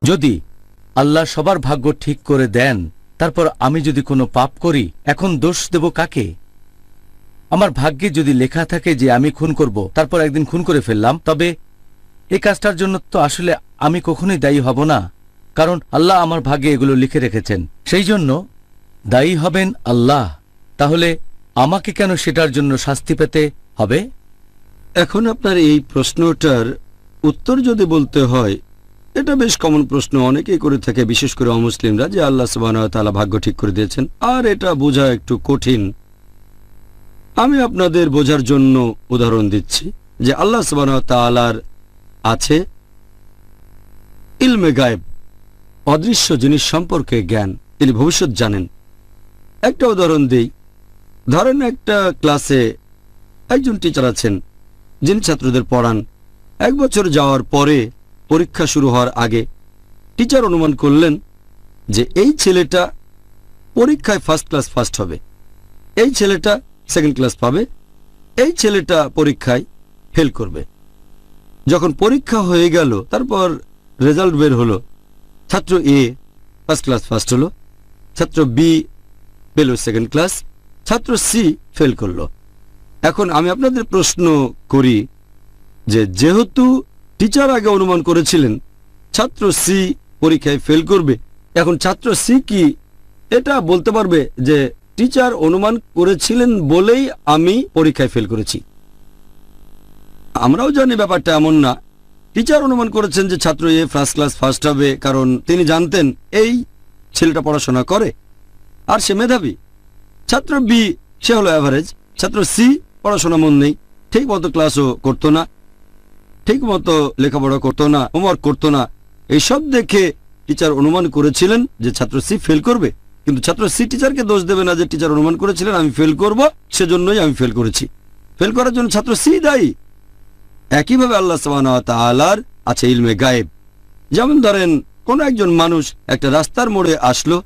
যদি আল্লাহ সবার ভাগ্য ঠিক করে দেন, তারপর আমি যদি কোনো পাপ করি, এখন দোষ দেব কাকে? আমার ভাগ্যে যদি লেখা থাকে যে আমি খুন করব, তারপর একদিন খুন করে ফেললাম, তবে এই কাজটার জন্য তো আসলে আমি কখনোই দায়ী হব না, কারণ আল্লাহ আমার ভাগ্যে এগুলো লিখে রেখেছেন। সেই জন্য দায়ী হবেন আল্লাহ। তাহলে আমাকে কেন সেটার জন্য শাস্তি পেতে হবে? এখন আপনার এই প্রশ্নটার উত্তর যদি বলতে হয়, এটা বেশ কমন প্রশ্ন, অনেকেই করে থাকে, বিশেষ করে অমুসলিমরা, যে আল্লাহ সুবহানাহু ওয়া তাআলা ভাগ্য ঠিক করে দিয়েছেন, আর এটা বোঝা একটু কঠিন। আমি আপনাদের বোঝার জন্য উদাহরণ দিচ্ছি যে আল্লাহ সুবহানাহু ওয়া তাআলার আছে ইলমে গায়েব, অদৃশ্য জিনিস সম্পর্কে জ্ঞান, তিনি ভবিষ্যৎ জানেন। একটা উদাহরণ দিই। ধরেন একটা ক্লাসে একজন টিচার আছেন যিনি ছাত্রদের পড়ান। 1 বছর যাওয়ার পরে, পরীক্ষা শুরু হওয়ার আগে, টিচার অনুমান করলেন যে এই ছেলেটা পরীক্ষায় ফার্স্ট ক্লাস ফার্স্ট হবে, এই ছেলেটা সেকেন্ড ক্লাস পাবে, এই ছেলেটা পরীক্ষায় ফেল করবে। যখন পরীক্ষা হয়ে গেল, তারপর রেজাল্ট বের হলো, ছাত্র এ ফার্স্ট ক্লাস ফার্স্ট হলো, ছাত্র বি পেল সেকেন্ড ক্লাস, ছাত্র সি ফেল করলো। এখন আমি আপনাদের প্রশ্ন করি যে যেহেতু টিচার আগে অনুমান করেছিলেন ছাত্র সি পরীক্ষায় ফেল করবে, এখন ছাত্র সি কি এটা বলতে পারবে যে টিচার অনুমান করেছিলেন বলেই আমি পরীক্ষায় ফেল করেছি? আমরাও জানি ব্যাপারটা এমন না। টিচার অনুমান করেছেন যে ছাত্র এ ফার্স্ট ক্লাস ফার্স্ট হবে, কারণ তিনি জানতেন এই ছেলেটা পড়াশোনা করে আর সে মেধাবী। ছাত্র বি সে হলো অ্যাভারেজ। ছাত্র সি পড়াশোনা মন নেই, ঠিক মতো ক্লাসও করতো না, ঠিক মতো লেখাপড়া করতো না, হোমওয়ার্ক করতো না। এইসব দেখে টিচার অনুমান করেছিলেন যে ছাত্র সি ফেল করবে, কিন্তু ছাত্র সি টিচারকে দোষ দেবে না যে টিচার অনুমান করেছিলেন আমি ফেল করব, সেজন্যই আমি ফেল করেছি। ফেল করার জন্য ছাত্র সি দায়ী। একইভাবে আল্লাহ সুবহানাহু ওয়া তাআলার আছে ইলমে গায়েব। যেমন ধরেন কোন একজন মানুষ একটা রাস্তার মোড়ে আসলো,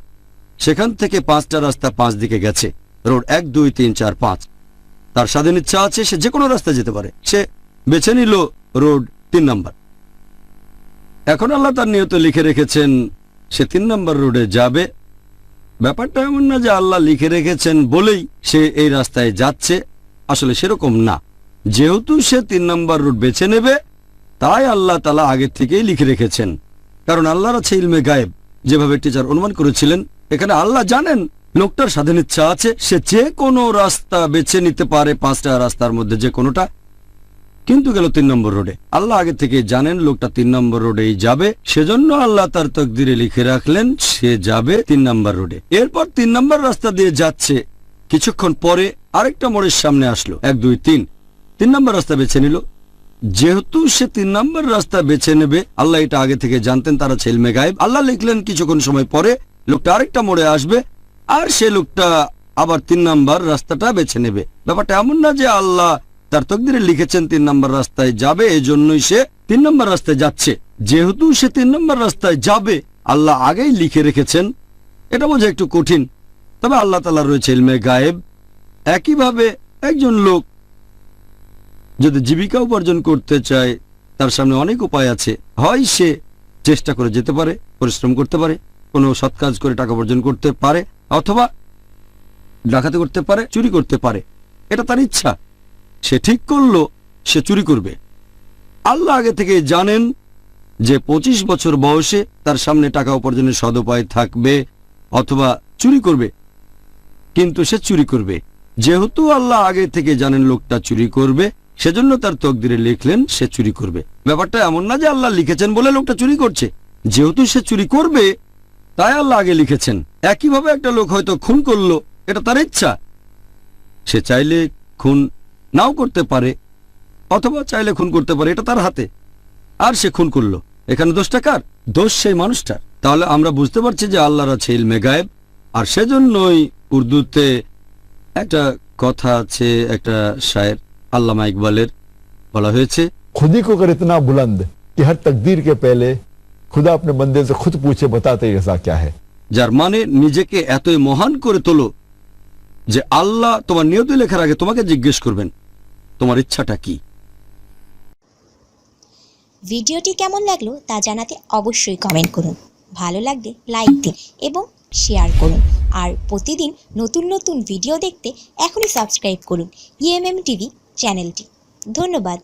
সেখান থেকে 5টা রাস্তা 5 দিকে গেছে, রোড 1 2 3 4 5। তার স্বাধীন ইচ্ছা আছে, সে যে কোনো রাস্তায় যেতে পারে, সে বেছে নিল রোড 3 নাম্বার। এখন আল্লাহ তার নিয়তে লিখে রেখেছেন সে 3 নাম্বার রোডে যাবে। ব্যাপারটা এমন না যে আল্লাহ লিখে রেখেছেন বলেই সে এই রাস্তায় যাচ্ছে, আসলে সেরকম না। যেহেতু সে 3 নাম্বার রোড বেছে নেবে, তাই আল্লাহ তাআলা আগে থেকেই লিখে রেখেছেন, কারণ আল্লাহর আছে ইলমে গায়েব। যেভাবে টিচার অনুমান করেছিলেন, এখানে আল্লাহ জানেন লোকটার স্বাধীন ইচ্ছা আছে, সে যে কোনো রাস্তা বেছে নিতে পারে, 5টা রাস্তার মধ্যে যে কোনোটা, কিন্তু গেল 3 নম্বর রোডে। আল্লাহ আগে থেকে জানেন লোকটা 3 নম্বর রোডেই যাবে, সেজন্য আল্লাহ তার তকদিরে লিখে রাখলেন সে যাবে 3 নম্বর রোডে। এরপর 3 নম্বর রাস্তা দিয়ে যাচ্ছে, কিছুক্ষণ পরে আরেকটা মোড়ের সামনে আসলো, 1 2 3 নম্বর রাস্তা বেছে নিল। যেহেতু সে 3 নম্বর রাস্তা বেছে নেবে, আল্লাহ এটা আগে থেকে জানতেন, তারা ছিল ইলমে গায়েব। আল্লাহ লিখলেন কিছুক্ষণ সময় পরে লোকটা আরেকটা মোড়ে আসবে, আর সে লোকটা আবার 3 নম্বর রাস্তাটা বেছে নেবে। ব্যাপারটা এমন না যে আল্লাহ তার তকদিরে লিখেছেন 3 নম্বর রাস্তায় যাবে, এজন্যই সে 3 নম্বর রাস্তায় যাচ্ছে। যেহেতু সে 3 নম্বর রাস্তায় যাবে, আল্লাহ আগেই লিখে রেখেছেন। এটা বোঝা একটু কঠিন, তবে আল্লাহ তাআলা রয়েছে ইলমে গায়েব। একইভাবে একজন লোক যদি জীবিকা উপার্জন করতে চায়, তার সামনে অনেক উপায় আছে। হয় সে চেষ্টা করে যেতে পারে, পরিশ্রম করতে পারে, কোনো সৎ কাজ করে টাকা উপার্জন করতে পারে, অথবা ডাকাতি করতে পারে, চুরি করতে পারে। এটা তার ইচ্ছা, সে ঠিক করলো সে চুরি করবে। আল্লাহ আগে থেকে জানেন যে 25 বছর বয়সে তার সামনে টাকা উপার্জনের সদুপায় থাকবে, অথবা চুরি করবে, কিন্তু সে চুরি করবে। যেহেতু আল্লাহ আগে থেকে জানেন লোকটা চুরি করবে, সেজন্য তার তকদিরে লিখলেন সে চুরি করবে। ব্যাপারটা এমন না যে আল্লাহ লিখেছেন বলে লোকটা চুরি করছে, যেহেতু সে চুরি করবে তাই আল্লাহ আগে লিখেছেন। একইভাবে একটা লোক হয়তো খুন করলো, এটা তার ইচ্ছা, সে চাইলে খুন নাও করতে পারে, অথবা চাইলে খুন করতে পারে, এটা তার হাতে, আর সে খুন করলো। এখানে দোষটা কার? দোষ সেই মানুষটার। তাহলে আমরা বুঝতে পারছি যে আল্লাহর আছে ইলমে গায়েব। আর সেজন্যই উর্দুতে একটা কথা আছে, একটা শায়ের আল্লামা ইকবালের, বলা হয়েছে, खुद ही को कर इतना बुलंद कि हर तकदीर के पहले खुदा अपने बंदे से खुद पूछे बताते रजा क्या है। যার মানে নিজেকে এতই মহান করে তোলো যে আল্লাহ তোমার নিয়তি লেখার আগে তোমাকে জিজ্ঞেস করবেন তোমার ইচ্ছাটা কি। ভিডিওটি কেমন লাগলো তা জানাতে অবশ্যই কমেন্ট করুন। ভালো লাগলে লাইক দিন এবং শেয়ার করুন। আর প্রতিদিন নতুন নতুন ভিডিও দেখতে এখনই সাবস্ক্রাইব করুন EMM টিভি চ্যানেলটি। ধন্যবাদ।